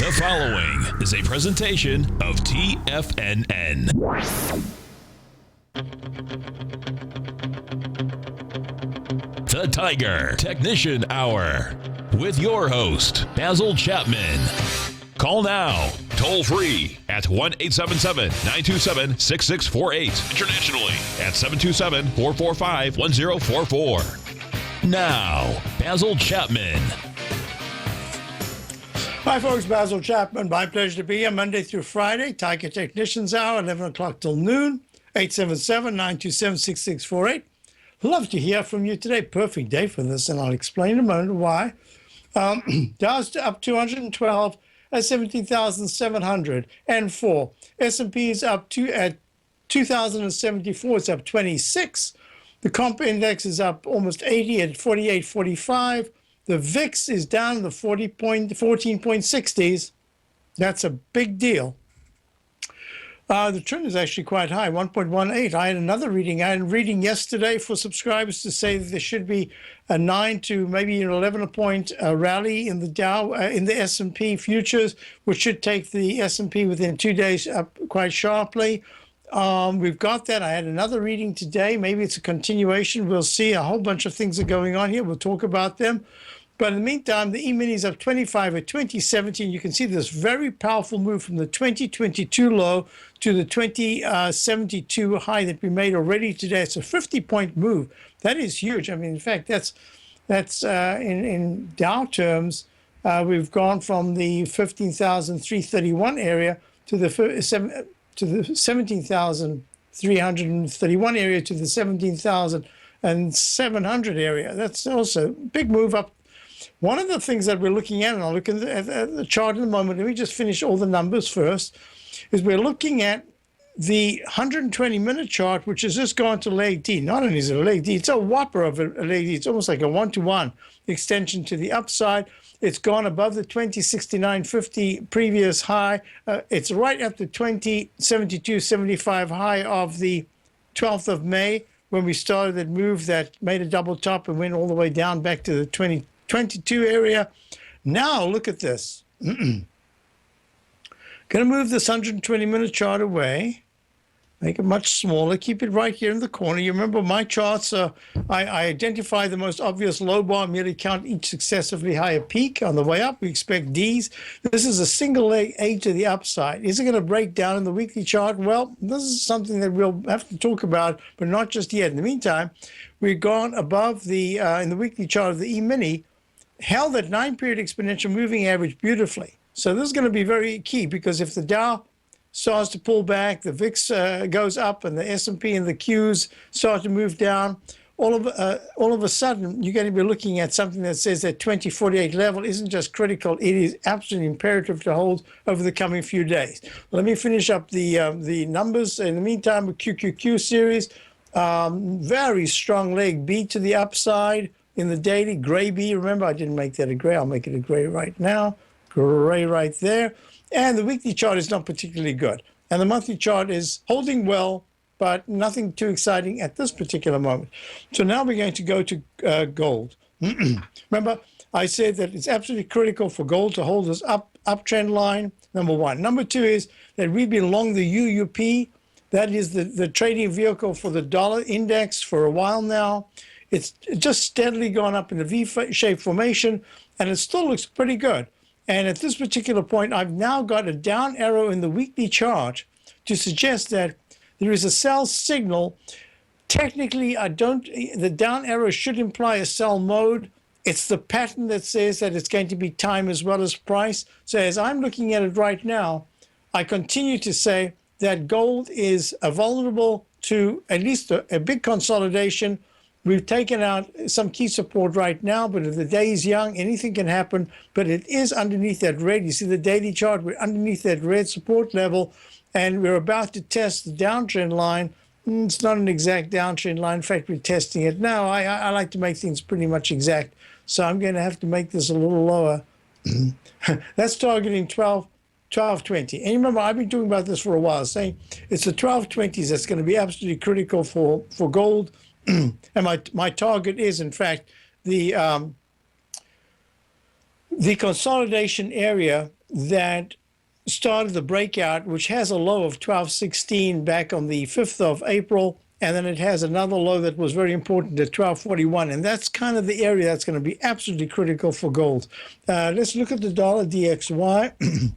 The following is a presentation of TFNN. The Tiger Technician Hour with your host, Basil Chapman. Call now, toll free at 1-877-927-6648. Internationally at 727-445-1044. Now, Basil Chapman. Hi folks, Basil Chapman. My pleasure to be here Monday through Friday. Tiger Technicians Hour, 11 o'clock till noon, 877-927-6648. Love to hear from you today. Perfect day for this, and I'll explain in a moment why. Dow's up 212 at 17,704. S&P is up at 2,074. It's up 26. The comp index is up almost 80 at 48.45. The VIX is down in the 14.60s. That's a big deal. The trend is actually quite high, 1.18. I had another reading. I had a reading yesterday for subscribers to say that there should be a 9 to maybe an 11-point rally in the Dow, in the S&P futures, which should take the S&P within 2 days up quite sharply. We've got that. I had another reading today. Maybe it's a continuation. We'll see. A whole bunch of things are going on here. We'll talk about them. But in the meantime, the E-mini is up 25 at 2017. You can see this very powerful move from the 2022 low to the 2072 high that we made already today. It's a 50-point move. That is huge. I mean, in fact, that's in Dow terms, we've gone from the 15,331 area to the 17,331 area to the 17,700 area. That's also a big move up. One of the things that we're looking at, and I'll look at the chart in a moment, let me just finish all the numbers first, is we're looking at the 120-minute chart, which has just gone to leg D. Not only is it a leg D, it's a whopper of a leg D. It's almost like a one-to-one extension to the upside. It's gone above the 2069.50 previous high. It's right at the 2072.75 high of the 12th of May when we started that move that made a double top and went all the way down back to the 2022 area. Now look at this. Going to move this 120-minute chart away, make it much smaller, keep it right here in the corner. You remember my charts, I identify the most obvious low bar, merely count each successively higher peak. On the way up, we expect Ds. This is a single leg A to the upside. Is it going to break down in the weekly chart? Well, this is something that we'll have to talk about, but not just yet. In the meantime, we've gone above the, in the weekly chart of the E-mini, held that 9-period exponential moving average beautifully. So this is going to be very key, because if the Dow starts to pull back, the VIX goes up, and the S&P and the Qs start to move down, all of a sudden, you're going to be looking at something that says that 2048 level isn't just critical, it is absolutely imperative to hold over the coming few days. Let me finish up the numbers. In the meantime, with QQQ series, very strong leg B to the upside in the daily, gray B. Remember, I didn't make that a gray. I'll make it a gray right now. Gray right there. And the weekly chart is not particularly good. And the monthly chart is holding well, but nothing too exciting at this particular moment. So now we're going to go to gold. Remember, I said that it's absolutely critical for gold to hold this uptrend line, number one. Number two is that we've been long the UUP. That is the trading vehicle for the dollar index for a while now. It's just steadily gone up in a V-shaped formation, and it still looks pretty good. And at this particular point, I've now got a down arrow in the weekly chart to suggest that there is a sell signal. Technically, the down arrow should imply a sell mode. It's the pattern that says that it's going to be time as well as price. So as I'm looking at it right now, I continue to say that gold is vulnerable to at least a big consolidation. We've taken out some key support right now, but if the day is young, anything can happen. But it is underneath that red. You see the daily chart, we're underneath that red support level, and we're about to test the downtrend line. It's not an exact downtrend line. In fact, we're testing it now. I like to make things pretty much exact, so I'm going to have to make this a little lower. That's targeting 1220. And remember, I've been talking about this for a while, saying it's the 1220s that's going to be absolutely critical for gold. And my target is, in fact, the consolidation area that started the breakout, which has a low of 1216 back on the 5th of April. And then it has another low that was very important at 1241. And that's kind of the area that's going to be absolutely critical for gold. Let's look at the dollar DXY.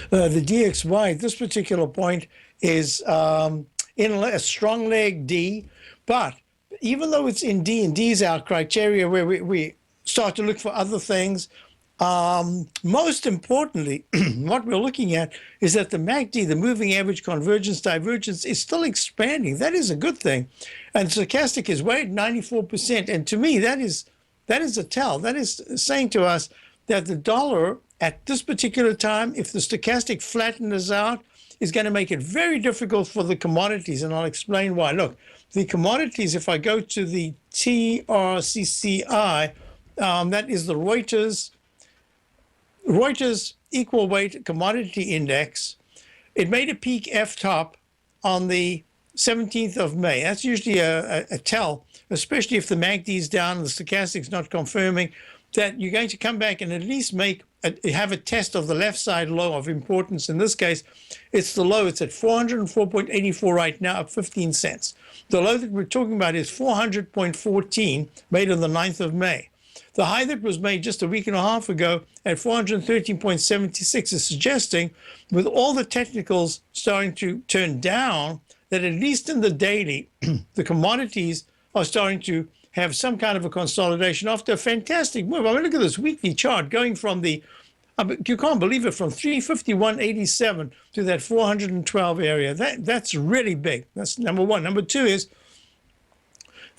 The DXY at this particular point is in a strong leg D. But even though it's in D, and D is our criteria where we start to look for other things, most importantly, what we're looking at is that the MACD, the moving average convergence divergence, is still expanding. That is a good thing. And stochastic is way at 94%. And to me, that is a tell. That is saying to us that the dollar at this particular time, if the stochastic flattens out, is going to make it very difficult for the commodities. And I'll explain why. Look, the commodities, if I go to the TRCCI, that is the Reuters Equal Weight Commodity Index. It made a peak F-top on the 17th of May. That's usually a tell, especially if the MACD is down and the stochastic's not confirming, that you're going to come back and at least have a test of the left side low of importance. In this case, it's the low. It's at 404.84 right now, up 15 cents. The low that we're talking about is 400.14, made on the 9th of May. The high that was made just a week and a half ago at 413.76 is suggesting, with all the technicals starting to turn down, that at least in the daily, the commodities are starting to have some kind of a consolidation after a fantastic move. I mean, look at this weekly chart going from the, you can't believe it, from 351.87 to that 412 area. That's really big. That's number one. Number two is,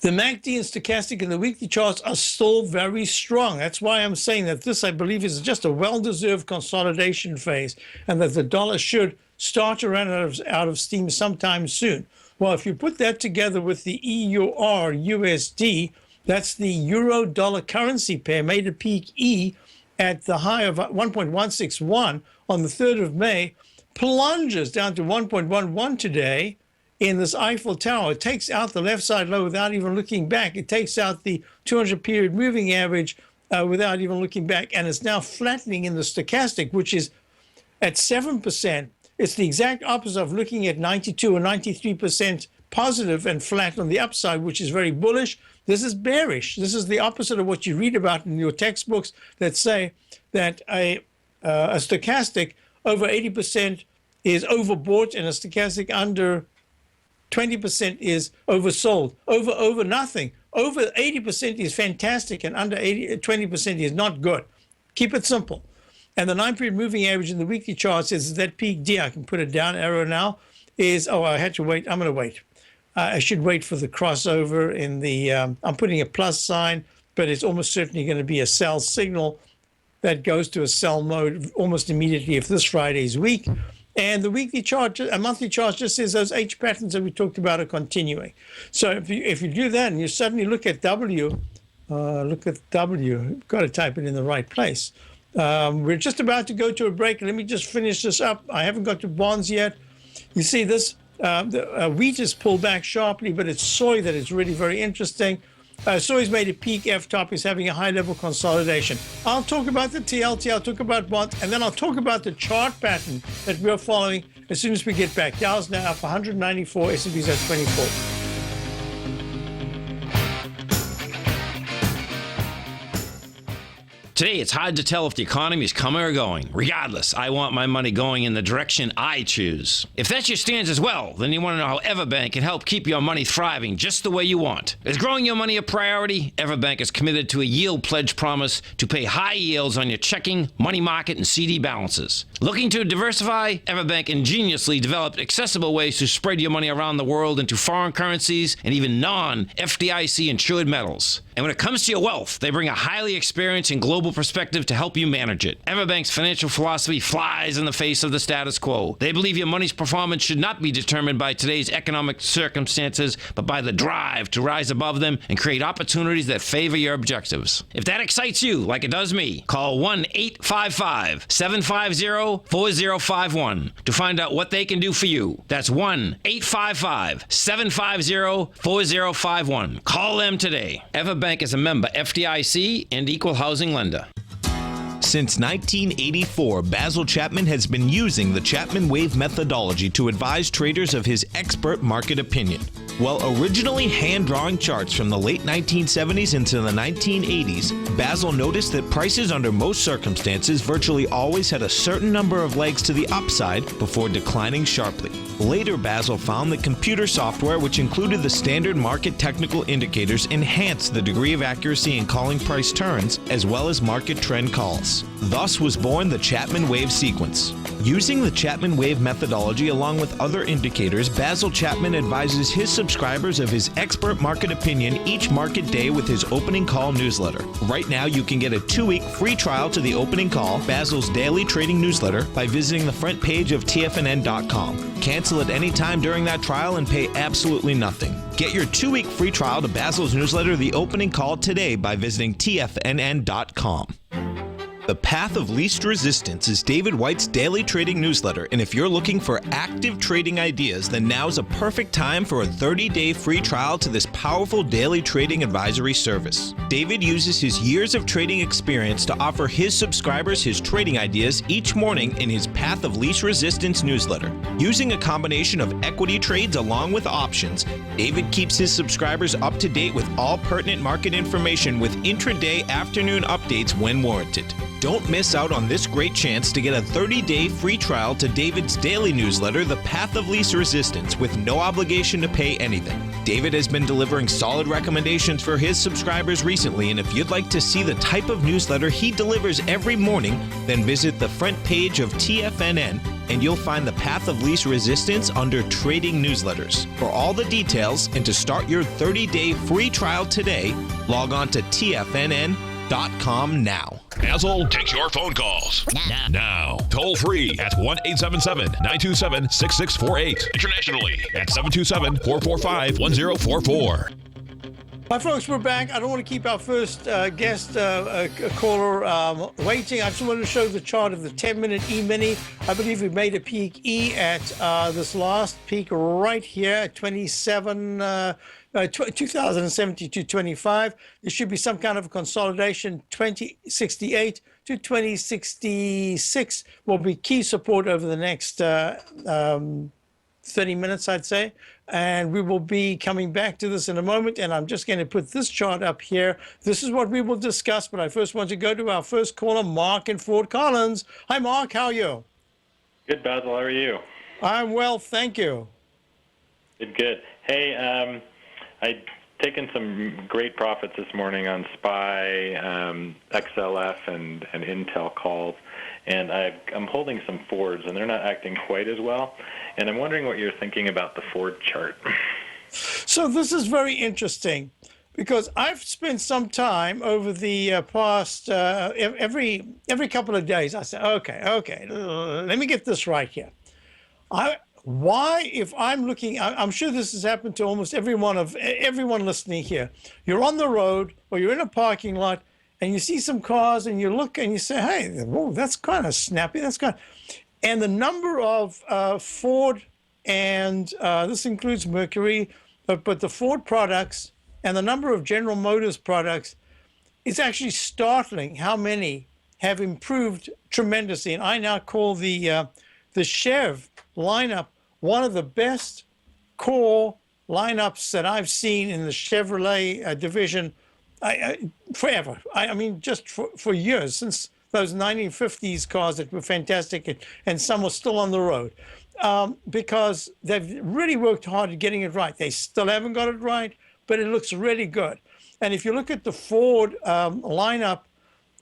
the MACD and stochastic in the weekly charts are still very strong. That's why I'm saying that this, I believe, is just a well-deserved consolidation phase, and that the dollar should start to run out of steam sometime soon. Well, if you put that together with the EUR USD, that's the euro-dollar currency pair, made a peak E at the high of 1.161 on the 3rd of May, plunges down to 1.11 today, in this Eiffel Tower. It takes out the left side low without even looking back. It takes out the 200-period moving average without even looking back, and it's now flattening in the stochastic, which is at 7%. It's the exact opposite of looking at 92 or 93% positive and flat on the upside, which is very bullish. This is bearish. This is the opposite of what you read about in your textbooks that say that a stochastic over 80% is overbought and a stochastic under 20% is oversold. Over nothing. Over 80% is fantastic, and under 20% is not good. Keep it simple. And the 9-period moving average in the weekly chart says that peak D, I can put a down arrow now, is, I had to wait. I'm going to wait. I should wait for the crossover in the, I'm putting a plus sign, but it's almost certainly going to be a sell signal that goes to a sell mode almost immediately if this Friday is weak. And the weekly chart, a monthly chart, just says those H patterns that we talked about are continuing. So if you do that and you suddenly look at W, you've got to type it in the right place. We're just about to go to a break. Let me just finish this up. I haven't got to bonds yet. You see this, wheat is pulled back sharply, but it's soy that is really very interesting. Soy's made a peak F-top, is having a high-level consolidation. I'll talk about the TLT, I'll talk about bonds, and then I'll talk about the chart pattern that we're following as soon as we get back. Dow's now up 194, S&P's at 24. Today, it's hard to tell if the economy is coming or going. Regardless, I want my money going in the direction I choose. If that's your stance as well, then you want to know how Everbank can help keep your money thriving just the way you want. Is growing your money a priority? Everbank is committed to a yield pledge promise to pay high yields on your checking, money market, and CD balances. Looking to diversify? Everbank ingeniously developed accessible ways to spread your money around the world into foreign currencies and even non-FDIC insured metals. And when it comes to your wealth, they bring a highly experienced and global perspective to help you manage it. Everbank's financial philosophy flies in the face of the status quo. They believe your money's performance should not be determined by today's economic circumstances, but by the drive to rise above them and create opportunities that favor your objectives. If that excites you, like it does me, call 1-855-750-4051 to find out what they can do for you. That's 1-855-750-4051. Call them today. Everbank is a member FDIC and equal housing lender. Since 1984, Basil Chapman has been using the Chapman Wave methodology to advise traders of his expert market opinion. While originally hand-drawing charts from the late 1970s into the 1980s, Basil noticed that prices under most circumstances virtually always had a certain number of legs to the upside before declining sharply. Later, Basil found that computer software, which included the standard market technical indicators, enhanced the degree of accuracy in calling price turns, as well as market trend calls. Thus was born the Chapman Wave sequence. Using the Chapman Wave methodology along with other indicators, Basil Chapman advises his subscribers of his expert market opinion each market day with his opening call newsletter. Right now, you can get a 2-week free trial to the opening call, Basil's daily trading newsletter, by visiting the front page of TFNN.com. Cancel at any time during that trial and pay absolutely nothing. Get your 2-week free trial to Basil's newsletter, The Opening Call, today by visiting TFNN.com. The Path of Least Resistance is David White's daily trading newsletter, and if you're looking for active trading ideas, then now's a perfect time for a 30-day free trial to this powerful daily trading advisory service. David uses his years of trading experience to offer his subscribers his trading ideas each morning in his Path of Least Resistance newsletter. Using a combination of equity trades along with options, David keeps his subscribers up to date with all pertinent market information with intraday afternoon updates when warranted. Don't miss out on this great chance to get a 30-day free trial to David's daily newsletter, The Path of Least Resistance, with no obligation to pay anything. David has been delivering solid recommendations for his subscribers recently, and if you'd like to see the type of newsletter he delivers every morning, then visit the front page of TFNN and you'll find the Path of Least Resistance under Trading Newsletters. For all the details and to start your 30-day free trial today, log on to TFNN.com now. Basil takes your phone calls. Now. Toll free at 1-877-927-6648. Internationally at 727-445-1044. Hi, folks, we're back. I don't want to keep our first guest caller waiting. I just wanted to show the chart of the 10-minute E-mini. I believe we made a peak E at this last peak right here at 2072.25. There should be some kind of a consolidation. 2068 to 2066 will be key support over the next 30 minutes, I'd say. And we will be coming back to this in a moment. And I'm just going to put this chart up here. This is what we will discuss. But I first want to go to our first caller, Mark in Fort Collins. Hi, Mark. How are you? Good, Basil. How are you? I'm well, thank you. Good. Hey, I'd taken some great profits this morning on SPY, XLF, and Intel calls. And I'm holding some Fords, and they're not acting quite as well. And I'm wondering what you're thinking about the Ford chart. So this is very interesting because I've spent some time over the past, every couple of days, I say, okay, let me get this right here. Why, if I'm looking, I'm sure this has happened to almost everyone listening here. You're on the road or you're in a parking lot, and you see some cars and you look and you say, hey, whoa, that's kind of snappy. And the number of Ford and this includes Mercury, but the Ford products and the number of General Motors products, it's actually startling how many have improved tremendously. And I now call the Chev lineup one of the best core lineups that I've seen in the Chevrolet division forever. I mean, just for years, since those 1950s cars that were fantastic, and some are still on the road, because they've really worked hard at getting it right. They still haven't got it right, but it looks really good. And if you look at the Ford lineup,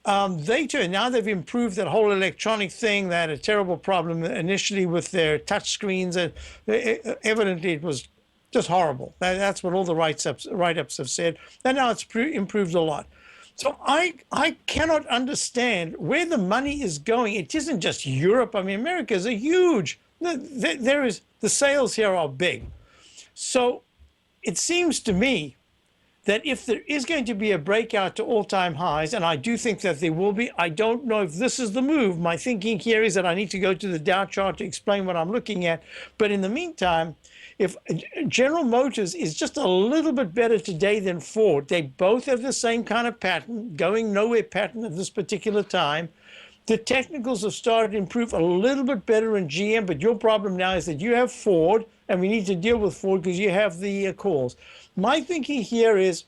now they've improved that whole electronic thing. They had a terrible problem initially with their touch screens. Evidently, it was just horrible. That's what all the write-ups have said. And now it's improved a lot. So I cannot understand where the money is going. It isn't just Europe. I mean, America is a huge. The sales here are big. So it seems to me that if there is going to be a breakout to all-time highs, and I do think that there will be, I don't know if this is the move. My thinking here is that I need to go to the Dow chart to explain what I'm looking at. But in the meantime, if General Motors is just a little bit better today than Ford, they both have the same kind of pattern, going nowhere pattern at this particular time. The technicals have started to improve a little bit better in GM, but your problem now is that you have Ford, and we need to deal with Ford because you have the calls. My thinking here is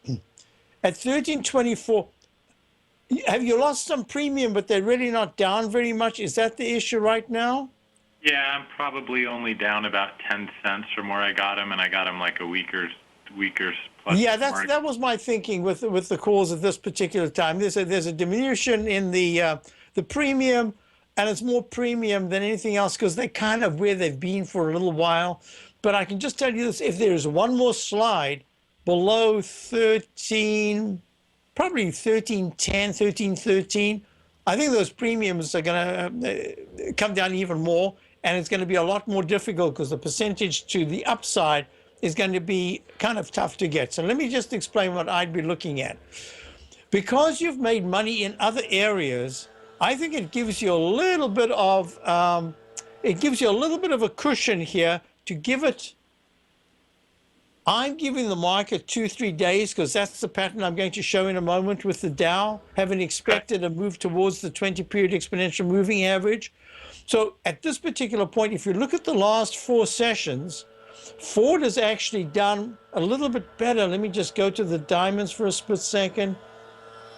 at 1324, have you lost some premium, but they're really not down very much? Is that the issue right now? Yeah, I'm probably only down about 10 cents from where I got them, and I got them like a week or plus. Yeah, that was my thinking with the calls at this particular time. There's a diminution in the premium, and it's more premium than anything else because they're kind of where they've been for a little while. But I can just tell you this: if there's one more slide below 13, probably 1310, 1313, I think those premiums are going to come down even more, and it's going to be a lot more difficult because the percentage to the upside is going to be kind of tough to get. So let me just explain what I'd be looking at. Because you've made money in other areas, I think it gives you a little bit of a cushion here to give it. I'm giving the market 2-3 days because that's the pattern I'm going to show in a moment with the Dow, having expected a move towards the 20-period exponential moving average. So at this particular point, if you look at the last 4 sessions, Ford has actually done a little bit better. Let me just go to the diamonds for a split second.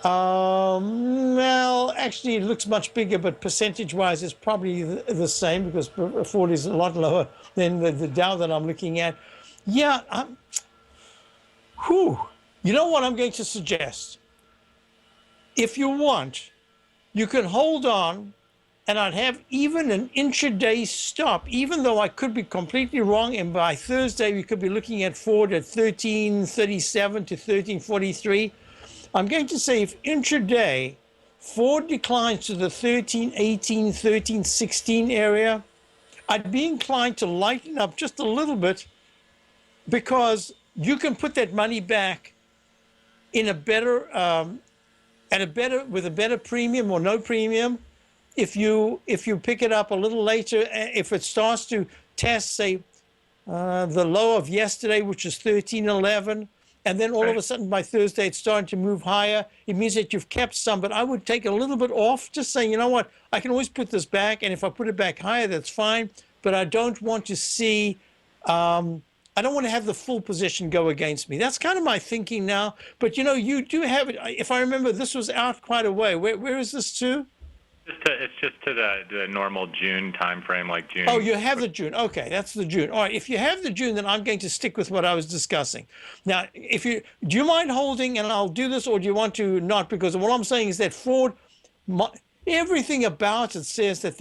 Well, actually, it looks much bigger, but percentage-wise, it's probably the same because Ford is a lot lower than the Dow that I'm looking at. Yeah, you know what I'm going to suggest? If you want, you can hold on, and I'd have even an intraday stop, even though I could be completely wrong, and by Thursday we could be looking at Ford at 1337 to 1343. I'm going to say if intraday Ford declines to the 1318, 1316 area, I'd be inclined to lighten up just a little bit because you can put that money back in a better, with a better premium or no premium. If you pick it up a little later, if it starts to test, say, the low of yesterday, which is 1311, and then all of a sudden by Thursday it's starting to move higher, it means that you've kept some. But I would take a little bit off, just saying, you know what, I can always put this back, and if I put it back higher, that's fine. But I don't want to see, I don't want to have the full position go against me. That's kind of my thinking now. But, you know, you do have it. If I remember, this was out quite a way. Where is this to? It's just to the normal June time frame, like June. Oh, you have the June. Okay, that's the June. All right, if you have the June, then I'm going to stick with what I was discussing. Now, do you mind holding, and I'll do this, or do you want to not? Because what I'm saying is that Ford, everything about it says that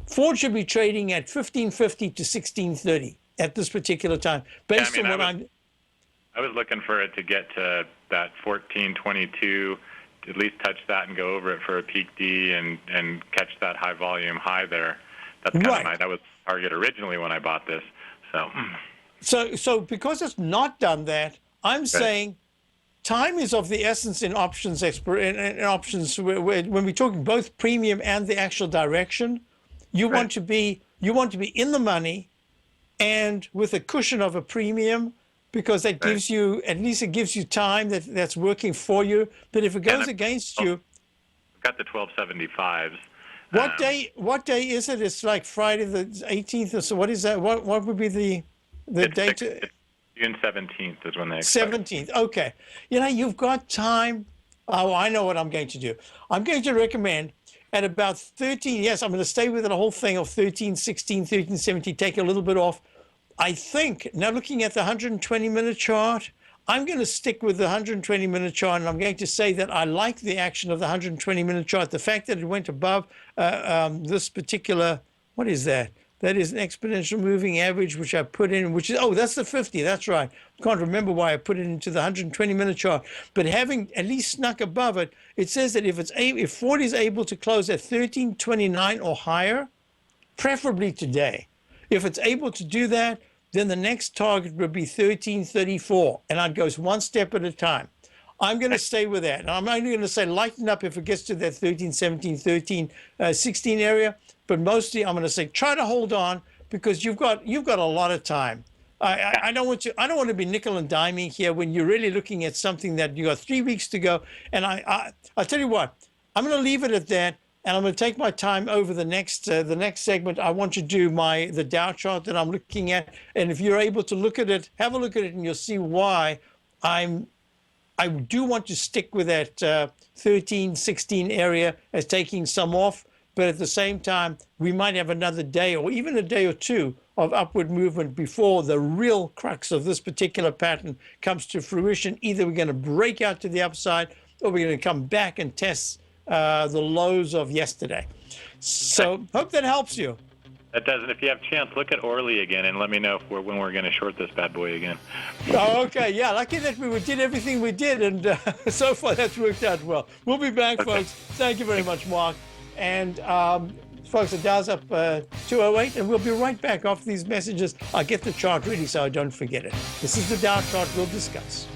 Ford should be trading at 1550 to 1630 at this particular time, based on what I was looking for it to get to that 1422. At least touch that and go over it for a peak D and catch that high volume high there. That's kind of that was target originally when I bought this. So because it's not done that, I'm saying time is of the essence in options in options when we're talking both premium and the actual direction. You want to be in the money and with a cushion of a premium, because that gives you, at least it gives you time that's working for you. But if it goes against you, I've got the 1275s. What day is it? It's like Friday the 18th or so. What is that? What would be the date? June 17th is when they expire. 17th. Okay. You know, you've got time. Oh, I know what I'm going to do. I'm going to recommend at about 13. Yes, I'm going to stay with the whole thing of 13, 16, 13, 17. Take a little bit off. I think, now looking at the 120-minute chart, I'm going to stick with the 120-minute chart, and I'm going to say that I like the action of the 120-minute chart. The fact that it went above this particular, what is that? That is an exponential moving average, which I put in, which is, that's the 50. That's right. I can't remember why I put it into the 120-minute chart. But having at least snuck above it, it says that if Ford is able to close at 1329 or higher, preferably today, if it's able to do that, then the next target would be 1334, and I'd go one step at a time. I'm going to stay with that. And I'm only going to say lighten up if it gets to that 13, 17, 13, 16 area, but mostly I'm going to say try to hold on because you've got a lot of time. I don't want to be nickel and diming here when you're really looking at something that you got 3 weeks to go. And I'll tell you what, I'm going to leave it at that. And I'm going to take my time over the next segment. I want to do the Dow chart that I'm looking at. And if you're able to look at it, have a look at it, and you'll see why I do want to stick with that 13, 16 area as taking some off. But at the same time, we might have another day or even a day or two of upward movement before the real crux of this particular pattern comes to fruition. Either we're going to break out to the upside or we're going to come back and test the lows of yesterday. So hope that helps you. It does. And if you have a chance, look at Orly again and let me know when we're going to short this bad boy again. Oh, okay. Yeah, lucky that we did everything we did, and so far that's worked out well. We'll be back, folks. Thank you very much, Mark. And folks, the Dow's up 208, and we'll be right back after these messages. I'll get the chart ready so I don't forget it. This is the Dow chart we'll discuss.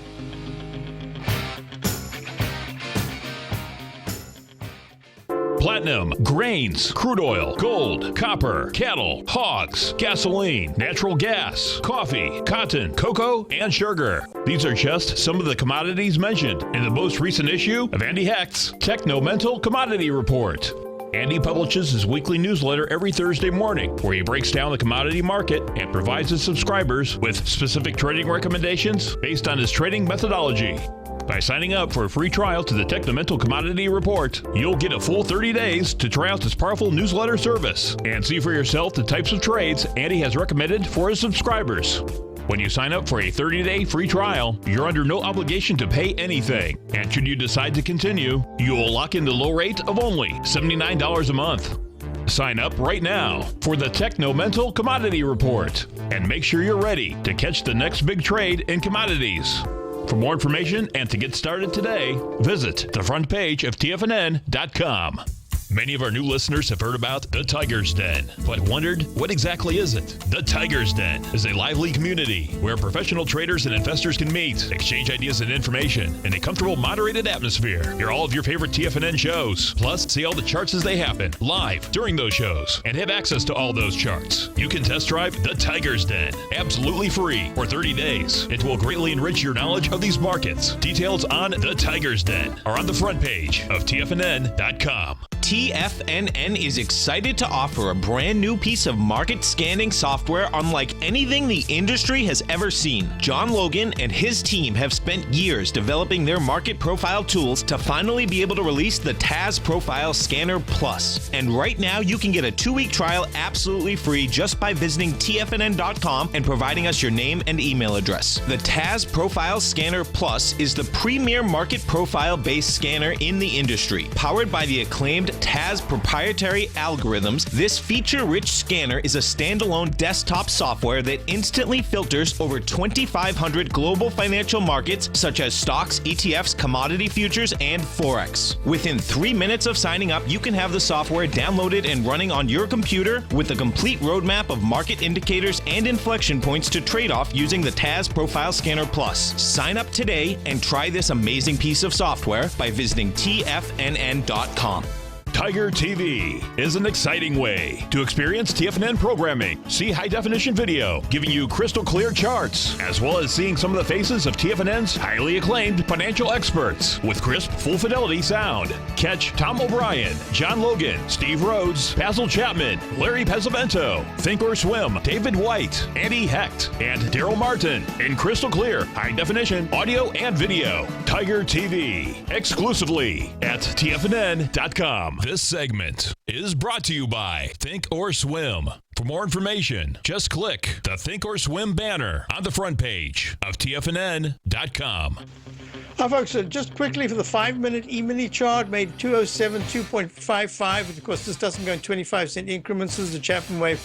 Platinum, grains, crude oil, gold, copper, cattle, hogs, gasoline, natural gas, coffee, cotton, cocoa, and sugar. These are just some of the commodities mentioned in the most recent issue of Andy Hecht's Techno-Mental Commodity Report. Andy publishes his weekly newsletter every Thursday morning, where he breaks down the commodity market and provides his subscribers with specific trading recommendations based on his trading methodology. By signing up for a free trial to the Techno-Mental Commodity Report, you'll get a full 30 days to try out this powerful newsletter service and see for yourself the types of trades Andy has recommended for his subscribers. When you sign up for a 30-day free trial, you're under no obligation to pay anything. And should you decide to continue, you will lock in the low rate of only $79 a month. Sign up right now for the Techno-Mental Commodity Report and make sure you're ready to catch the next big trade in commodities. For more information and to get started today, visit the front page of TFNN.com. Many of our new listeners have heard about the Tiger's Den, but wondered, what exactly is it? The Tiger's Den is a lively community where professional traders and investors can meet, exchange ideas and information in a comfortable, moderated atmosphere. Hear all of your favorite TFNN shows, plus see all the charts as they happen live during those shows and have access to all those charts. You can test drive the Tiger's Den absolutely free for 30 days. It will greatly enrich your knowledge of these markets. Details on the Tiger's Den are on the front page of TFNN.com. TFNN is excited to offer a brand new piece of market scanning software unlike anything the industry has ever seen. John Logan and his team have spent years developing their market profile tools to finally be able to release the TAS Profile Scanner Plus. And right now you can get a 2-week trial absolutely free just by visiting TFNN.com and providing us your name and email address. The TAS Profile Scanner Plus is the premier market profile-based scanner in the industry. Powered by the acclaimed TAS proprietary algorithms, this feature-rich scanner is a standalone desktop software that instantly filters over 2,500 global financial markets such as stocks, ETFs, commodity futures, and Forex. Within 3 minutes of signing up, you can have the software downloaded and running on your computer with a complete roadmap of market indicators and inflection points to trade off using the TAS Profile Scanner Plus. Sign up today and try this amazing piece of software by visiting TFNN.com. Tiger TV is an exciting way to experience TFNN programming. See high-definition video, giving you crystal clear charts, as well as seeing some of the faces of TFNN's highly acclaimed financial experts with crisp, full-fidelity sound. Catch Tom O'Brien, John Logan, Steve Rhodes, Basil Chapman, Larry Pesavento, Think or Swim, David White, Andy Hecht, and Daryl Martin in crystal clear, high-definition audio and video. Tiger TV, exclusively at TFNN.com. This segment is brought to you by Think or Swim. For more information, just click the Think or Swim banner on the front page of TFNN.com. Hi, folks. So just quickly for the 5-minute E-mini chart, made 207, 2.55. Of course, this doesn't go in 25-cent increments. This is the Chapman wave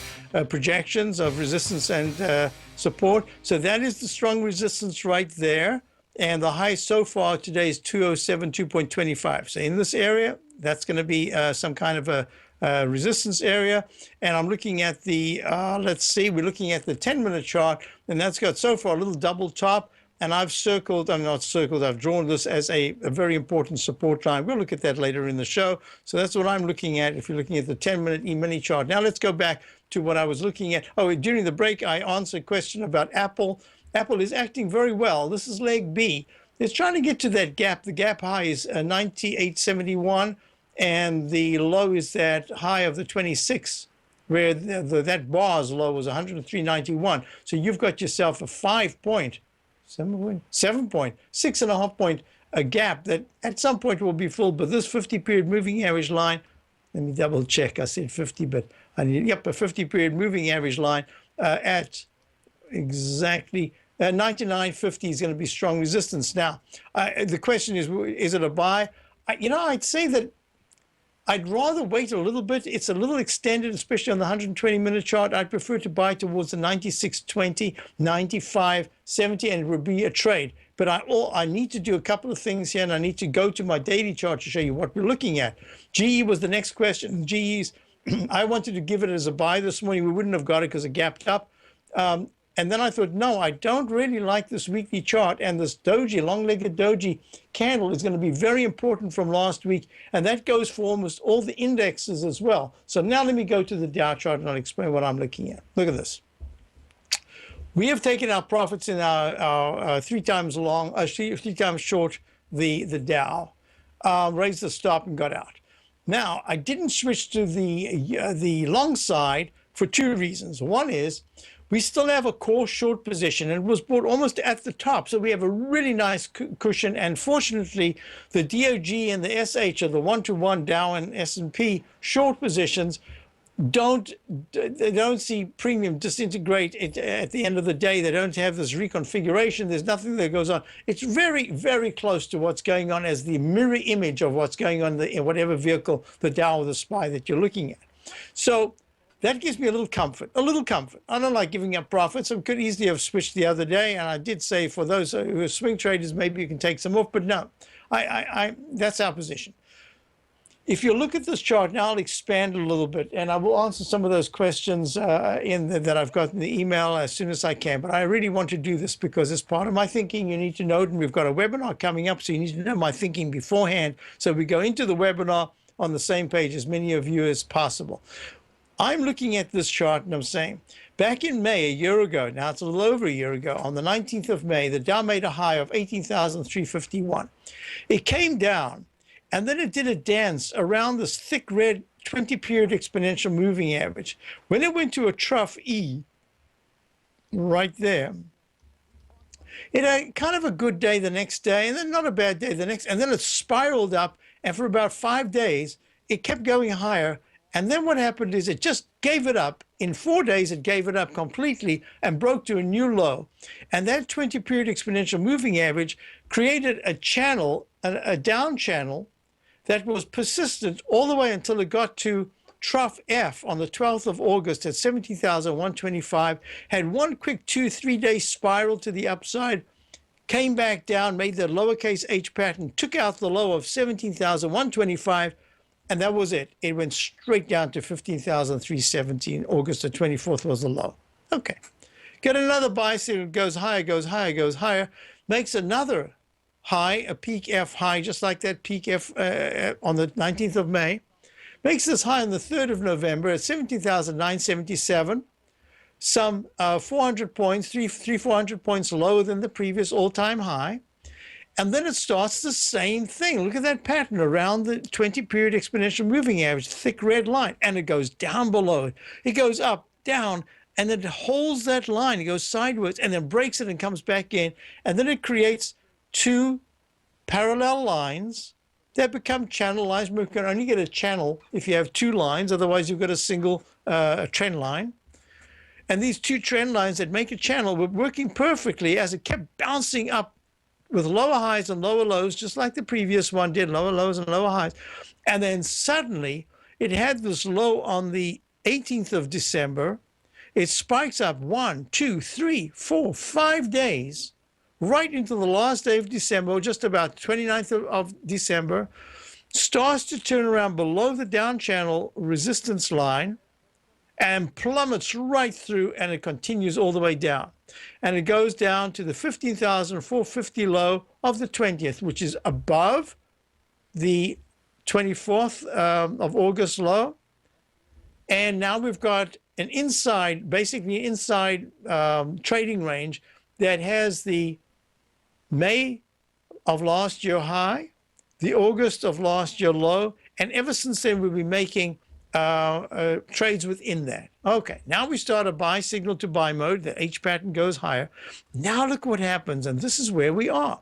projections of resistance and support. So that is the strong resistance right there. And the high so far today is 207, 2.25. So in this area, that's going to be some kind of a resistance area. And I'm looking at the, we're looking at the 10-minute chart, and that's got so far a little double top. And I've drawn this as a very important support line. We'll look at that later in the show. So that's what I'm looking at if you're looking at the 10-minute E-mini chart. Now let's go back to what I was looking at. Oh, during the break, I answered a question about Apple. Apple is acting very well. This is leg B. It's trying to get to that gap. The gap high is 98.71. and the low is that high of the 26, where that bar's low was 103.91. So you've got yourself a 6.5 point a gap that at some point will be filled. But this 50-period moving average line, let me double check. I said 50, but I need, a 50-period moving average line at exactly 99.50 is going to be strong resistance. Now, the question is it a buy? I'd say that I'd rather wait a little bit. It's a little extended, especially on the 120-minute chart. I'd prefer to buy towards the 96.20, 95.70, and it would be a trade. But I need to do a couple of things here, and I need to go to my daily chart to show you what we're looking at. GE was the next question. GE's, I wanted to give it as a buy this morning. We wouldn't have got it because it gapped up. And then I thought, no, I don't really like this weekly chart. And this doji, long-legged doji candle is going to be very important from last week. And that goes for almost all the indexes as well. So now let me go to the Dow chart and I'll explain what I'm looking at. Look at this. We have taken our profits in our 3 times long, 3 times short the Dow, raised the stop and got out. Now, I didn't switch to the long side for 2 reasons. One is we still have a core short position, and it was bought almost at the top. So we have a really nice cushion. And fortunately, the DOG and the SH, or the 1-to-1 Dow and S&P short positions, they don't see premium disintegrate at the end of the day. They don't have this reconfiguration. There's nothing that goes on. It's very, very close to what's going on as the mirror image of what's going on in whatever vehicle, the Dow or the SPY that you're looking at. So that gives me a little comfort, I don't like giving up profits. I could easily have switched the other day. And I did say for those who are swing traders, maybe you can take some off. But no, that's our position. If you look at this chart, now I'll expand a little bit, and I will answer some of those questions that I've got in the email as soon as I can. But I really want to do this because it's part of my thinking. You need to know it, and we've got a webinar coming up, so you need to know my thinking beforehand. So we go into the webinar on the same page as many of you as possible. I'm looking at this chart, and I'm saying, back in May, a year ago, now it's a little over a year ago, on the 19th of May, the Dow made a high of 18,351. It came down. And then it did a dance around this thick red 20-period exponential moving average. When it went to a trough E, right there, it had kind of a good day the next day, and then not a bad day the next, and then it spiraled up, and for about 5 days, it kept going higher. And then what happened is it just gave it up. In 4 days, it gave it up completely and broke to a new low. And that 20-period exponential moving average created a channel, a down channel, that was persistent all the way until it got to trough F on the 12th of August at 17,125, had one quick 2-3 day spiral to the upside, came back down, made the lowercase h pattern, took out the low of 17,125, and that was it. It went straight down to 15,317. August the 24th was the low. Okay. Get another buy signal, goes higher, goes higher, goes higher, makes another high, a peak F high, just like that peak F on the 19th of May. Makes this high on the 3rd of November at 17,977, some 400 points, 400 points lower than the previous all-time high. And then it starts the same thing. Look at that pattern around the 20-period exponential moving average, thick red line, and it goes down below it. It goes up, down, and then it holds that line. It goes sideways and then breaks it and comes back in. And then it creates 2 parallel lines that become channel lines. You can only get a channel if you have 2 lines. Otherwise, you've got a single trend line. And these 2 trend lines that make a channel were working perfectly as it kept bouncing up with lower highs and lower lows, just like the previous one did, lower lows and lower highs. And then suddenly, it had this low on the 18th of December. It spikes up 1, 2, 3, 4, 5 days, right into the last day of December, just about 29th of December, starts to turn around below the down channel resistance line and plummets right through, and it continues all the way down. And it goes down to the 15,450 low of the 20th, which is above the 24th of August low. And now we've got an inside, basically inside trading range that has the May of last year high, the August of last year low, And ever since then, we've been making trades within that. Okay, now we start a buy signal to buy mode. The H pattern goes higher. Now look what happens, and this is where we are.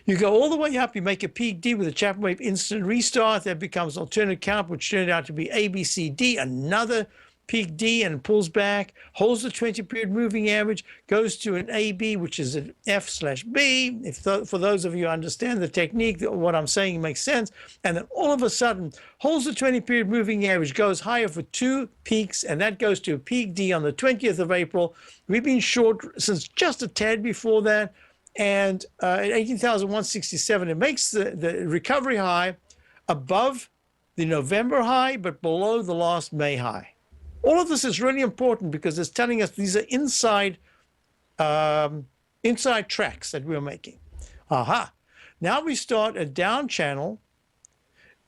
You go all the way up, you make a peak D with a Chapman wave instant restart. That becomes alternate count, which turned out to be ABCD, another peak D, and pulls back, holds the 20-period moving average, goes to an AB, which is an F/B. For those of you who understand the technique, what I'm saying makes sense. And then all of a sudden, holds the 20-period moving average, goes higher for 2 peaks, and that goes to a peak D on the 20th of April. We've been short since just a tad before that. And at 18,167, it makes the recovery high above the November high, but below the last May high. All of this is really important because it's telling us these are inside tracks that we're making. Aha. Now we start a down channel,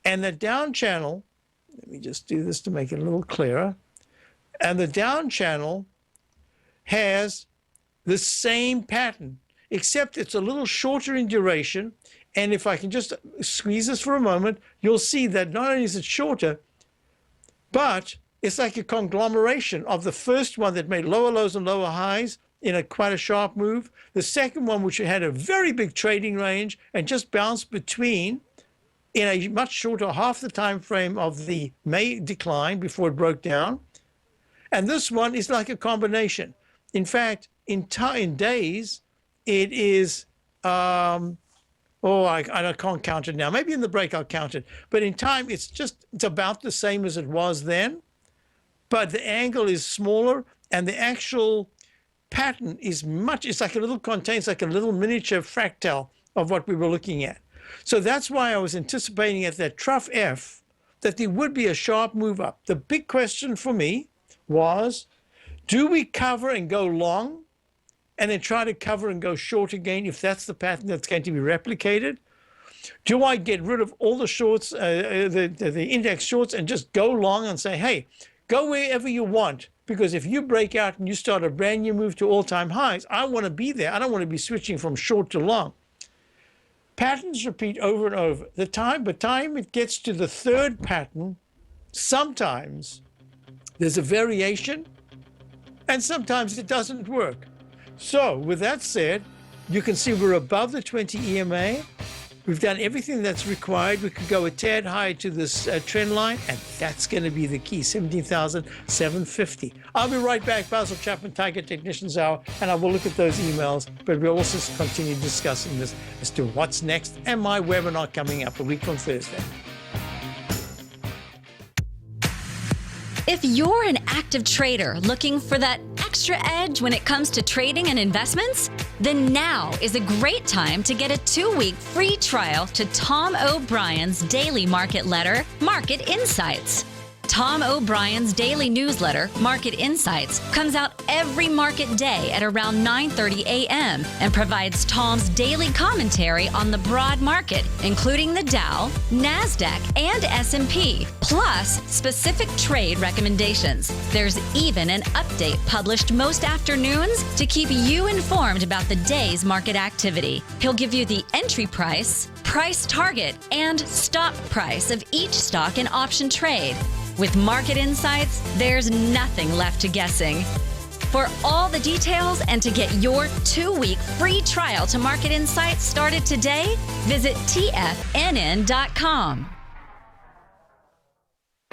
and the down channel, let me just do this to make it a little clearer, and the down channel has the same pattern, except it's a little shorter in duration. And if I can just squeeze this for a moment, you'll see that not only is it shorter, but it's like a conglomeration of the first one that made lower lows and lower highs in quite a sharp move. The second one, which had a very big trading range and just bounced between in a much shorter half the time frame of the May decline before it broke down. And this one is like a combination. In fact, in days, it is, I can't count it now. Maybe in the break I'll count it. But in time, it's about the same as it was then. But the angle is smaller, and the actual pattern is it's like a little contains like a little miniature fractal of what we were looking at. So that's why I was anticipating at that trough F that there would be a sharp move up. The big question for me was, do we cover and go long and then try to cover and go short again if that's the pattern that's going to be replicated? Do I get rid of all the shorts, the index shorts, and just go long and say, hey, go wherever you want, because if you break out and you start a brand new move to all-time highs, I want to be there. I don't want to be switching from short to long. Patterns repeat over and over. The time it gets to the third pattern, sometimes there's a variation, and sometimes it doesn't work. So with that said, you can see we're above the 20 EMA. We've done everything that's required. We could go a tad higher to this trend line, and that's going to be the key, 17,750. I'll be right back. Basil Chapman, Tiger Technicians Hour, and I will look at those emails, but we'll also continue discussing this as to what's next and my webinar coming up a week from Thursday. If you're an active trader looking for that extra edge when it comes to trading and investments, then now is a great time to get a 2-week free trial to Tom O'Brien's daily market letter, Market Insights. Tom O'Brien's daily newsletter, Market Insights, comes out every market day at around 9:30 a.m. and provides Tom's daily commentary on the broad market, including the Dow, NASDAQ, and S&P, plus specific trade recommendations. There's even an update published most afternoons to keep you informed about the day's market activity. He'll give you the entry price, price target, and stop price of each stock and option trade. With Market Insights, there's nothing left to guessing. For all the details and to get your 2-week free trial to Market Insights started today, visit TFNN.com.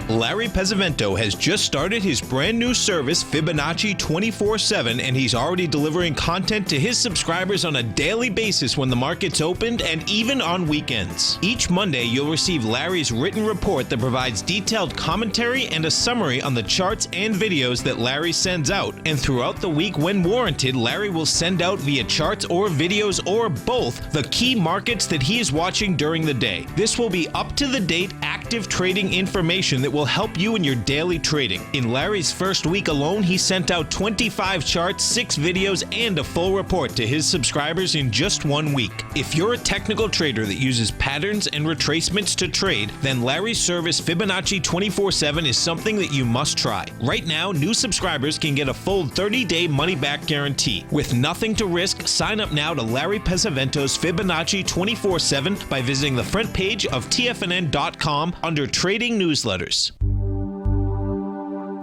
Larry Pesavento has just started his brand new service, Fibonacci 24/7, and he's already delivering content to his subscribers on a daily basis when the market's opened and even on weekends. Each Monday, you'll receive Larry's written report that provides detailed commentary and a summary on the charts and videos that Larry sends out. And throughout the week, when warranted, Larry will send out via charts or videos or both the key markets that he is watching during the day. This will be up-to-the-date active trading information that will help you in your daily trading. In Larry's first week alone, he sent out 25 charts, 6 videos, and a full report to his subscribers in just 1 week. If you're a technical trader that uses patterns and retracements to trade, then Larry's service Fibonacci 24/7 is something that you must try. Right now, new subscribers can get a full 30-day money-back guarantee. With nothing to risk, sign up now to Larry Pesavento's Fibonacci 24/7 by visiting the front page of TFNN.com under Trading Newsletters.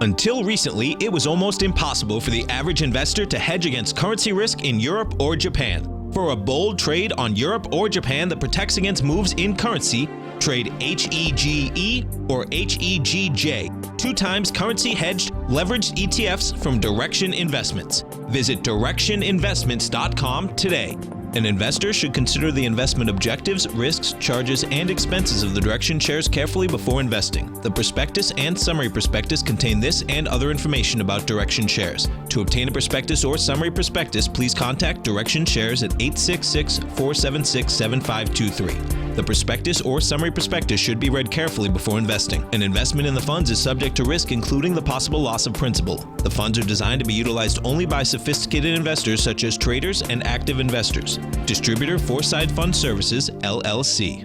Until recently, it was almost impossible for the average investor to hedge against currency risk in Europe or Japan. For a bold trade on Europe or Japan that protects against moves in currency, trade HEGE or HEGJ, 2 times currency hedged leveraged ETFs from Direction Investments. Visit directioninvestments.com today. An investor should consider the investment objectives, risks, charges, and expenses of the Direction shares carefully before investing. The prospectus and summary prospectus contain this and other information about Direction shares. To obtain a prospectus or summary prospectus, please contact Direction shares at 866-476-7523. The prospectus or summary prospectus should be read carefully before investing. An investment in the funds is subject to risk, including the possible loss of principal. The funds are designed to be utilized only by sophisticated investors such as traders and active investors. Distributor Foreside Fund Services, LLC.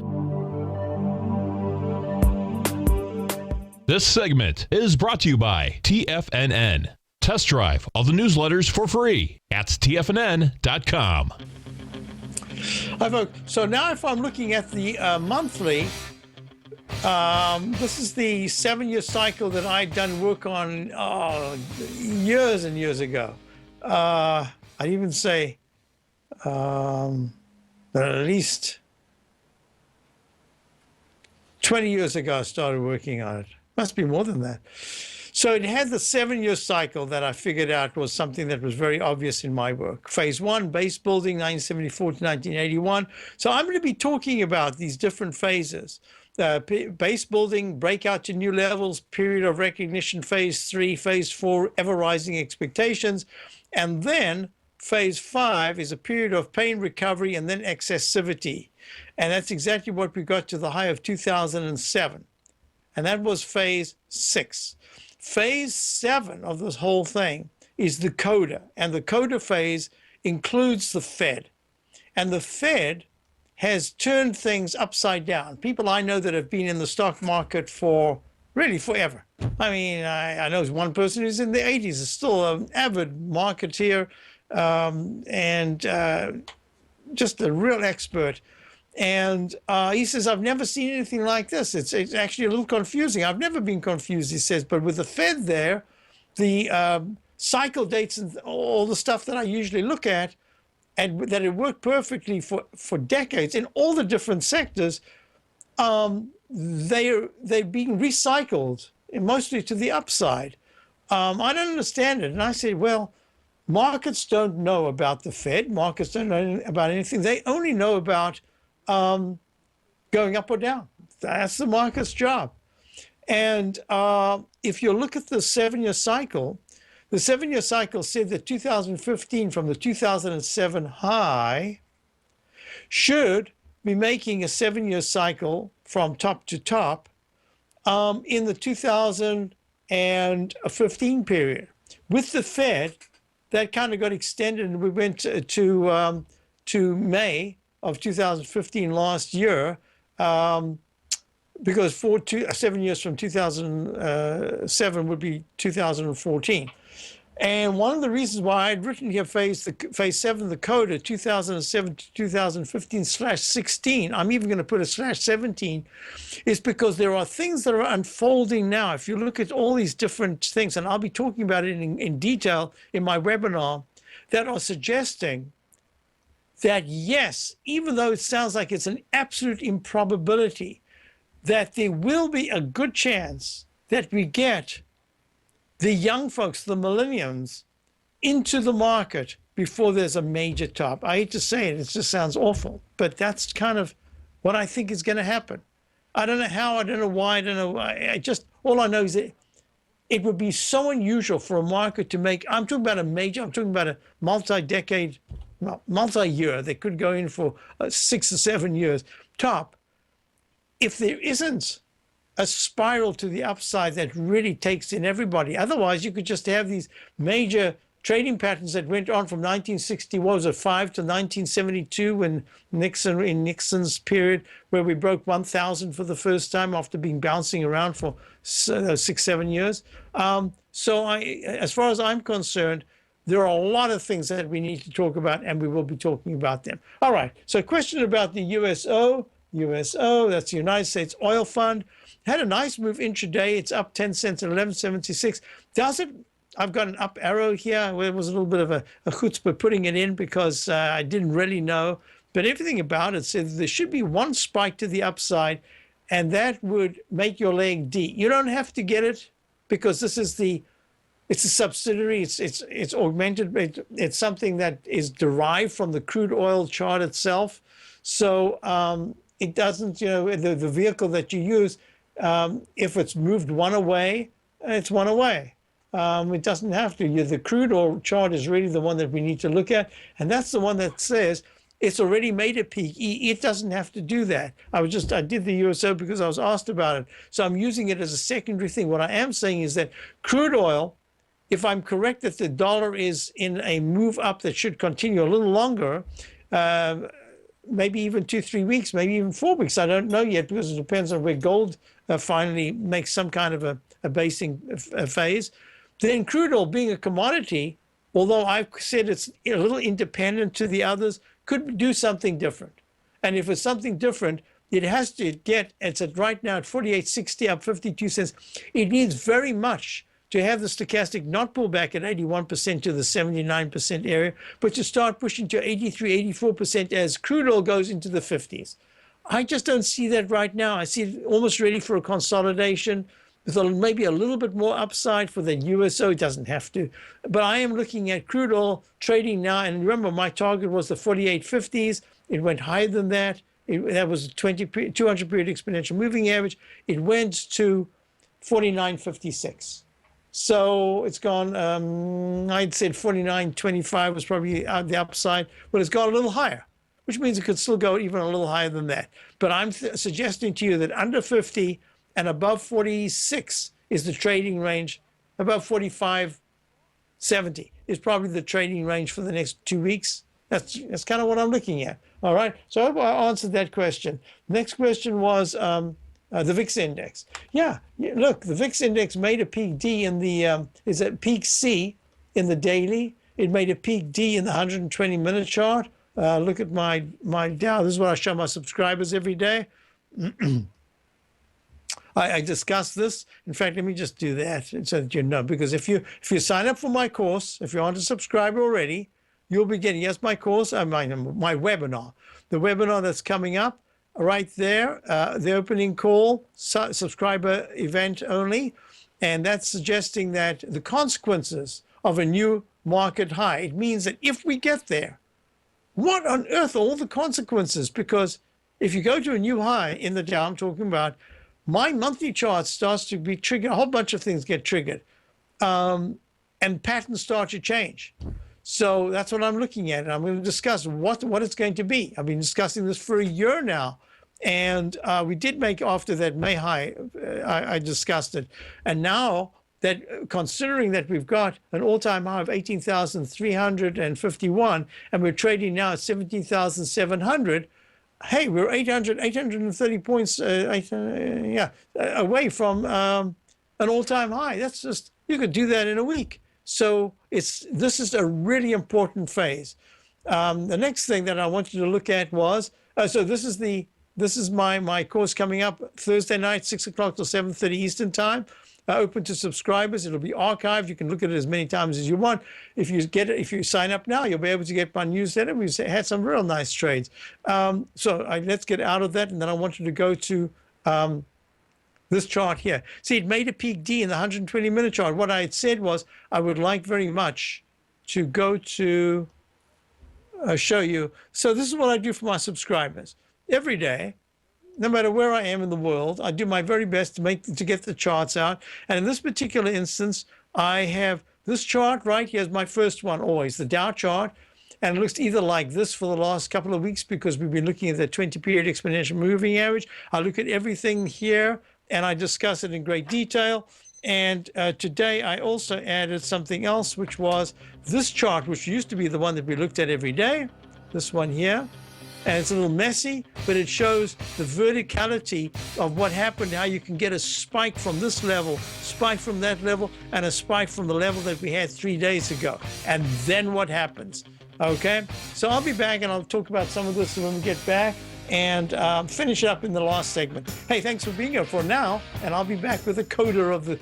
This segment is brought to you by TFNN. Test drive all the newsletters for free at TFNN.com. So now if I'm looking at the monthly, this is the 7-year cycle that I'd done work on years and years ago. I'd even say at least 20 years ago I started working on it. Must be more than that. So it had the 7-year cycle that I figured out was something that was very obvious in my work. Phase 1, base building, 1974 to 1981. So I'm going to be talking about these different phases. Base building, breakout to new levels, period of recognition, phase 3, phase 4, ever rising expectations. And then phase 5 is a period of pain recovery and then excessivity. And that's exactly what we got to the high of 2007. And that was phase 6. Phase 7 of this whole thing is the coda. And the coda phase includes the Fed. And the Fed has turned things upside down. People I know that have been in the stock market for really forever. I mean, I know one person who's in the 80s, is still an avid marketeer and just a real expert. And he says, I've never seen anything like this. It's actually a little confusing. I've never been confused, he says. But with the Fed there, the cycle dates and all the stuff that I usually look at, and that it worked perfectly for decades in all the different sectors, they're being recycled, mostly to the upside. I don't understand it. And I say, well, markets don't know about the Fed. Markets don't know about anything. They only know about going up or down. That's the market's job. And if you look at the 7-year cycle, the 7-year cycle said that 2015 from the 2007 high should be making a 7-year cycle from top to top in the 2015 period. With the Fed, that kind of got extended, and we went to May of 2015 last year, because 7 years from 2007 would be 2014. And one of the reasons why I'd written here phase 7, the coda, 2007 to 2015/16, I'm even going to put a /17, is because there are things that are unfolding now. If you look at all these different things, and I'll be talking about it in detail in my webinar, that are suggesting that yes, even though it sounds like it's an absolute improbability, that there will be a good chance that we get the young folks, the millennials, into the market before there's a major top. I hate to say it, it just sounds awful, but that's kind of what I think is going to happen. I don't know how, I don't know why, I don't know. All I know is that it would be so unusual for a market to make, I'm talking about a multi-decade, multi-year, they could go in for 6 or 7 years top. If there isn't a spiral to the upside that really takes in everybody. Otherwise, you could just have these major trading patterns that went on from 1965 to 1972 when in Nixon's period, where we broke 1,000 for the first time after being bouncing around for 6-7 years. As far as I'm concerned, there are a lot of things that we need to talk about, and we will be talking about them. All right. So, a question about the USO. USO, that's the United States Oil Fund, had a nice move intraday. It's up 10 cents at 11.76. Does it? I've got an up arrow here. Well, it was a little bit of a chutzpah putting it in because I didn't really know. But everything about it says there should be one spike to the upside, and that would make your leg D. You don't have to get it because this is it's a subsidiary. It's augmented. It's something that is derived from the crude oil chart itself. So it doesn't, the vehicle that you use, if it's moved one away, it's one away. It doesn't have to. The crude oil chart is really the one that we need to look at. And that's the one that says it's already made a peak. It doesn't have to do that. I did the USO because I was asked about it. So I'm using it as a secondary thing. What I am saying is that crude oil, if I'm correct that the dollar is in a move up that should continue a little longer, maybe even 2-3 weeks, maybe even 4 weeks. I don't know yet because it depends on where gold finally makes some kind of a basing phase. Then crude oil being a commodity, although I've said it's a little independent to the others, could do something different. And if it's something different, it has to it's at right now at 48.60 up 52 cents. It needs very much to have the stochastic not pull back at 81% to the 79% area, but to start pushing to 83, 84% as crude oil goes into the 50s. I just don't see that right now. I see it almost ready for a consolidation with maybe a little bit more upside for the USO. It doesn't have to. But I am looking at crude oil trading now. And remember, my target was the 48.50s. It went higher than that. That was a 200 period exponential moving average. It went to 49.56. So it's gone, I'd said 49.25 was probably the upside, but it's gone a little higher, which means it could still go even a little higher than that. But I'm suggesting to you that under 50 and above 46 is the trading range. Above 45.70 is probably the trading range for the next 2 weeks. That's kind of what I'm looking at. All right. So I hope I answered that question. Next question was the VIX index. Yeah, look, the VIX index made a peak D in the, is it peak C in the daily? It made a peak D in the 120-minute chart. Look at my Dow. This is what I show my subscribers every day. I discuss this. In fact, let me just do that so that you know, because if you sign up for my course, if you aren't a subscriber already, you'll be getting, yes, my course, my webinar. The webinar that's coming up right there, the opening call, subscriber event only. And that's suggesting that the consequences of a new market high, it means that if we get there, what on earth are all the consequences? Because if you go to a new high in the Dow, I'm talking about, my monthly chart starts to be triggered. A whole bunch of things get triggered, and patterns start to change. So that's what I'm looking at. And I'm going to discuss what it's going to be. I've been discussing this for a year now. And we did make, after that May high, I discussed it. And now that, considering that we've got an all-time high of 18,351, and we're trading now at 17,700, hey, we're 830 points away from an all-time high. That's just, you could do that in a week. So this is a really important phase. The next thing that I wanted to look at was, so this is my course coming up Thursday night, 6 o'clock till 7:30 Eastern time. Open to subscribers. It'll be archived. You can look at it as many times as you want. If you sign up now, you'll be able to get my newsletter. We've had some real nice trades. Let's get out of that. And then I wanted to go to this chart here. See, it made a peak D in the 120-minute chart. What I had said was I would like very much to go to show you. So this is what I do for my subscribers. Every day, no matter where I am in the world, I do my very best to get the charts out. And in this particular instance, I have this chart right here is my first one always, the Dow chart. And it looks either like this for the last couple of weeks because we've been looking at the 20-period exponential moving average. I look at everything here and I discuss it in great detail. And today I also added something else, which was this chart, which used to be the one that we looked at every day, this one here. And it's a little messy, but it shows the verticality of what happened, how you can get a spike from this level, spike from that level, and a spike from the level that we had 3 days ago. And then what happens? Okay, so I'll be back and I'll talk about some of this when we get back and finish up in the last segment. Hey, thanks for being here for now, and I'll be back with a coda of the...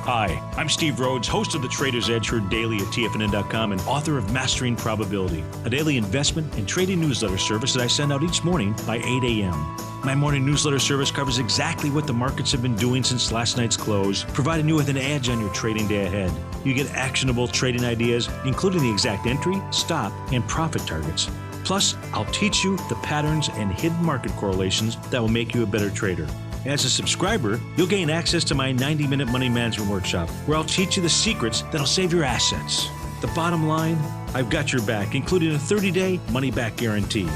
Hi, I'm Steve Rhodes, host of the Trader's Edge, heard daily at TFNN.com and author of Mastering Probability, a daily investment and trading newsletter service that I send out each morning by 8 a.m. My morning newsletter service covers exactly what the markets have been doing since last night's close, providing you with an edge on your trading day ahead. You get actionable trading ideas, including the exact entry, stop, and profit targets. Plus, I'll teach you the patterns and hidden market correlations that will make you a better trader. As a subscriber, you'll gain access to my 90-minute money management workshop, where I'll teach you the secrets that'll save your assets. The bottom line, I've got your back, including a 30-day money-back guarantee.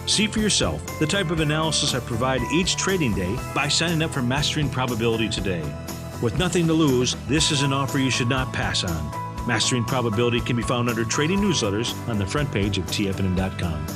See for yourself the type of analysis I provide each trading day by signing up for Mastering Probability today. With nothing to lose, this is an offer you should not pass on. Mastering Probability can be found under Trading Newsletters on the front page of TFNN.com.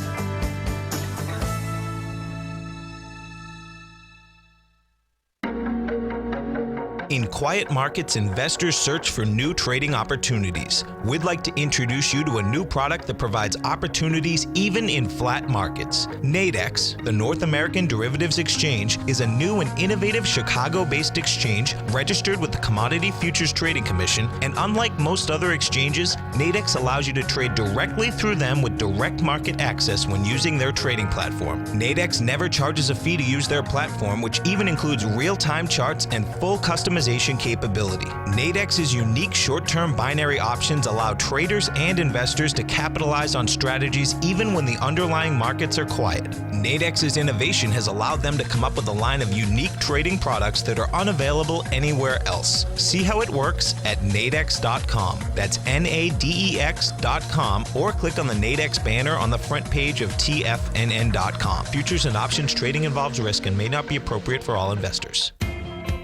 In quiet markets, investors search for new trading opportunities. We'd like to introduce you to a new product that provides opportunities even in flat markets. Nadex, the North American Derivatives Exchange, is a new and innovative Chicago-based exchange registered with the Commodity Futures Trading Commission, and unlike most other exchanges, Nadex allows you to trade directly through them with direct market access when using their trading platform. Nadex never charges a fee to use their platform, which even includes real-time charts and full customization capability. Nadex's unique short-term binary options allow traders and investors to capitalize on strategies even when the underlying markets are quiet. Nadex's innovation has allowed them to come up with a line of unique trading products that are unavailable anywhere else. See how it works at nadex.com. That's NADEX.com, or click on the Nadex banner on the front page of TFNN.com. Futures and options trading involves risk and may not be appropriate for all investors.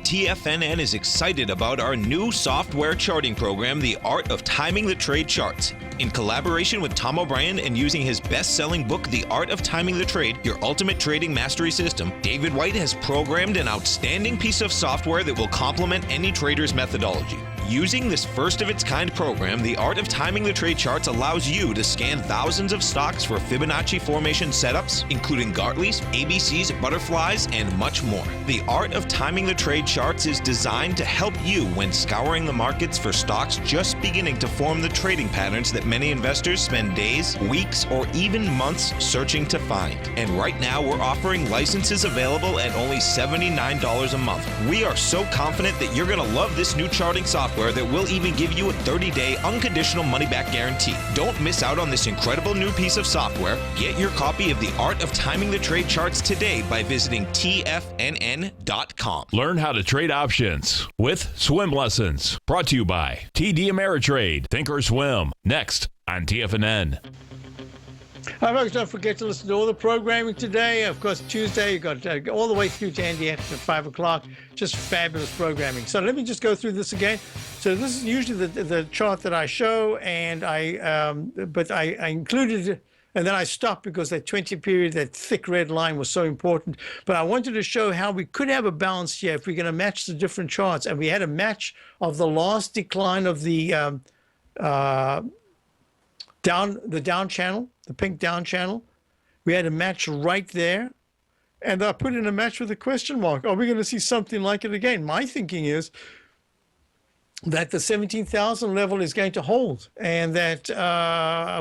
TFNN is excited about our new software charting program, The Art of Timing the Trade Charts. In collaboration with Tom O'Brien and using his best-selling book, The Art of Timing the Trade, Your Ultimate Trading Mastery System, David White has programmed an outstanding piece of software that will complement any trader's methodology. Using this first-of-its-kind program, The Art of Timing the Trade Charts allows you to scan thousands of stocks for Fibonacci formation setups, including Gartley's, ABC's, butterflies, and much more. The Art of Timing the Trade Charts is designed to help you when scouring the markets for stocks just beginning to form the trading patterns that many investors spend days, weeks, or even months searching to find. And right now, we're offering licenses available at only $79 a month. We are so confident that you're going to love this new charting software that will even give you a 30-day unconditional money-back guarantee. Don't miss out on this incredible new piece of software. Get your copy of The Art of Timing the Trade Charts today by visiting TFNN.com. Learn how to trade options with Swim Lessons. Brought to you by TD Ameritrade. Think or Swim. Next on TFNN. Hi, folks, don't forget to listen to all the programming today. Of course, Tuesday, you've got all the way through to Andy at 5 o'clock. Just fabulous programming. So let me just go through this again. So this is usually the chart that I show, and I included it, and then I stopped because that 20 period, that thick red line was so important. But I wanted to show how we could have a balance here if we're going to match the different charts. And we had a match of the last decline of the down channel, the pink down channel. We had a match right there. And I put in a match with a question mark. Are we going to see something like it again? My thinking is that the 17,000 level is going to hold, and that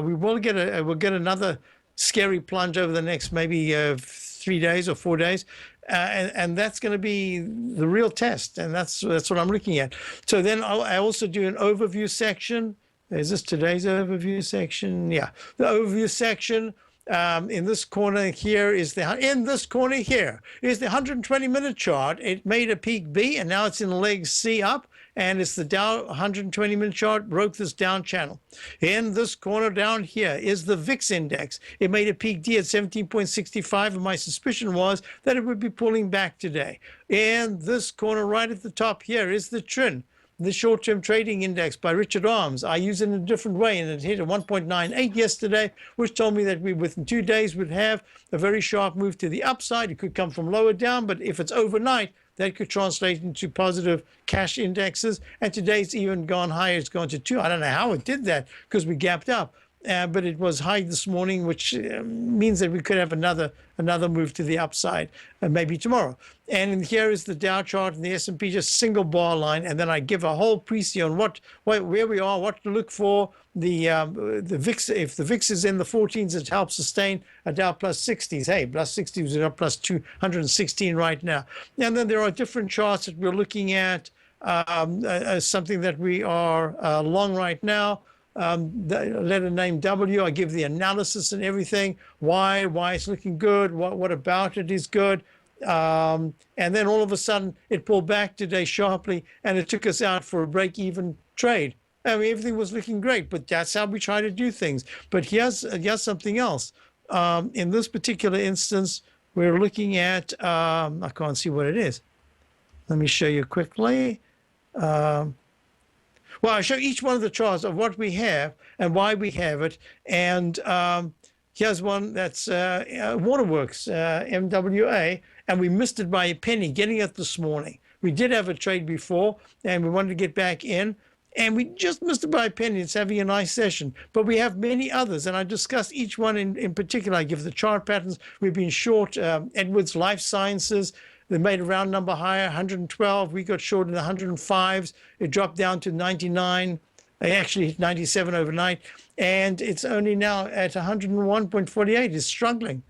we'll get another scary plunge over the next maybe 3 days or 4 days. And that's going to be the real test. And that's what I'm looking at. So then I also do an overview section. Is this today's overview section? Yeah, the overview section. In this corner here is the 120-minute chart. It made a peak B, and now it's in leg C up, and it's the Dow 120-minute chart broke this down channel. In this corner down here is the VIX index. It made a peak D at 17.65, and my suspicion was that it would be pulling back today. In this corner right at the top here is the TRIN, the short-term trading index by Richard Arms. I use it in a different way, and it hit a 1.98 yesterday, which told me that we within 2 days would have a very sharp move to the upside. It could come from lower down, but if it's overnight, that could translate into positive cash indexes. And today it's even gone higher. It's gone to 2. I don't know how it did that because we gapped up. But it was high this morning, which means that we could have another move to the upside, maybe tomorrow. And here is the Dow chart and the S&P, just single bar line, and then I give a whole précis on where we are, what to look for. The VIX, if the VIX is in the 14s, it helps sustain a Dow plus 60s. Hey, plus 60s are plus 216 right now. And then there are different charts that we're looking at. Something that we are long right now. The letter name W, I give the analysis and everything, why it's looking good, what about it is good. And then all of a sudden it pulled back today sharply, and it took us out for a break-even trade. I mean, everything was looking great, but that's how we try to do things. But here's something else. In this particular instance, we're looking at, I can't see what it is. Let me show you quickly. Well, I show each one of the charts of what we have and why we have it. And here's one that's Waterworks, MWA, and we missed it by a penny getting it this morning. We did have a trade before, and we wanted to get back in, and we just missed it by a penny. It's having a nice session. But we have many others, and I discussed each one in particular. I give the chart patterns. We've been short Edwards Life Sciences. They made a round number higher, 112. We got short in the 105s. It dropped down to 99. It actually hit 97 overnight. And it's only now at 101.48. It's struggling.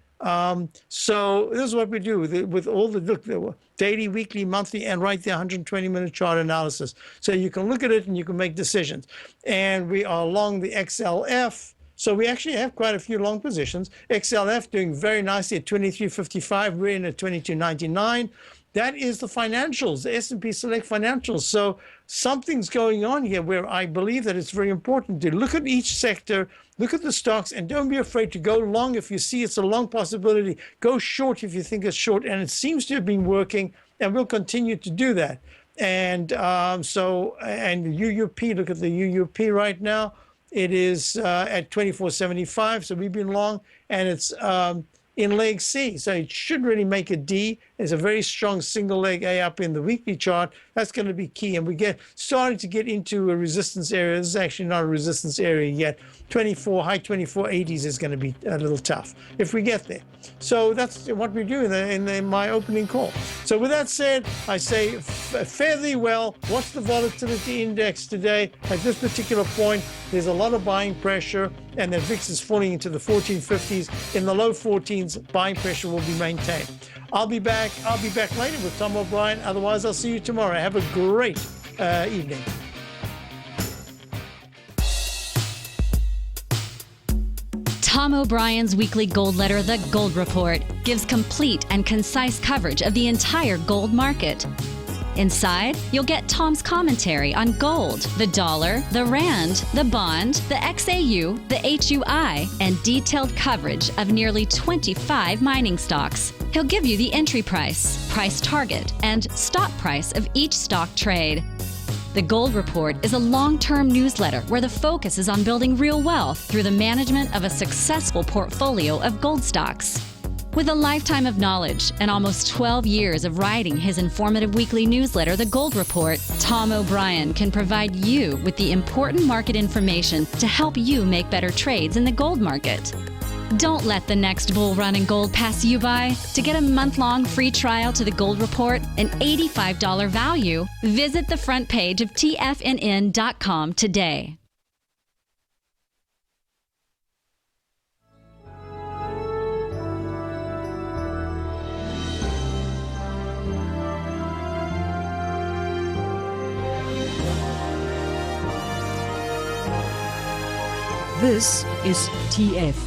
So this is what we do with all the daily, weekly, monthly, and right there, 120-minute chart analysis. So you can look at it and you can make decisions. And we are along the XLF. So we actually have quite a few long positions. XLF doing very nicely at 23.55. We're in at 22.99. That is the financials, the S&P Select Financials. So something's going on here where I believe that it's very important to look at each sector, look at the stocks, and don't be afraid to go long if you see it's a long possibility. Go short if you think it's short. And it seems to have been working, and we'll continue to do that. And and UUP, look at the UUP right now. It is at 24.75, so we've been long, and it's in leg C, so it should really make a D. There's a very strong single leg A up in the weekly chart. That's going to be key, and we starting to get into a resistance area. This is actually not a resistance area yet. High 24.80s is going to be a little tough if we get there. So that's what we do in my opening call. So with that said, I say fare thee well. Watch the volatility index today. At this particular point, there's a lot of buying pressure, and the VIX is falling into the 1450s. In the low 14s, buying pressure will be maintained. I'll be back later with Tom O'Brien. Otherwise, I'll see you tomorrow. Have a great evening. Tom O'Brien's weekly gold letter, The Gold Report, gives complete and concise coverage of the entire gold market. Inside, you'll get Tom's commentary on gold, the dollar, the rand, the bond, the XAU, the HUI, and detailed coverage of nearly 25 mining stocks. He'll give you the entry price, price target, and stop price of each stock trade. The Gold Report is a long-term newsletter where the focus is on building real wealth through the management of a successful portfolio of gold stocks. With a lifetime of knowledge and almost 12 years of writing his informative weekly newsletter, The Gold Report, Tom O'Brien can provide you with the important market information to help you make better trades in the gold market. Don't let the next bull run in gold pass you by. To get a month-long free trial to the Gold Report, an $85 value, visit the front page of TFNN.com today. This is TFNN.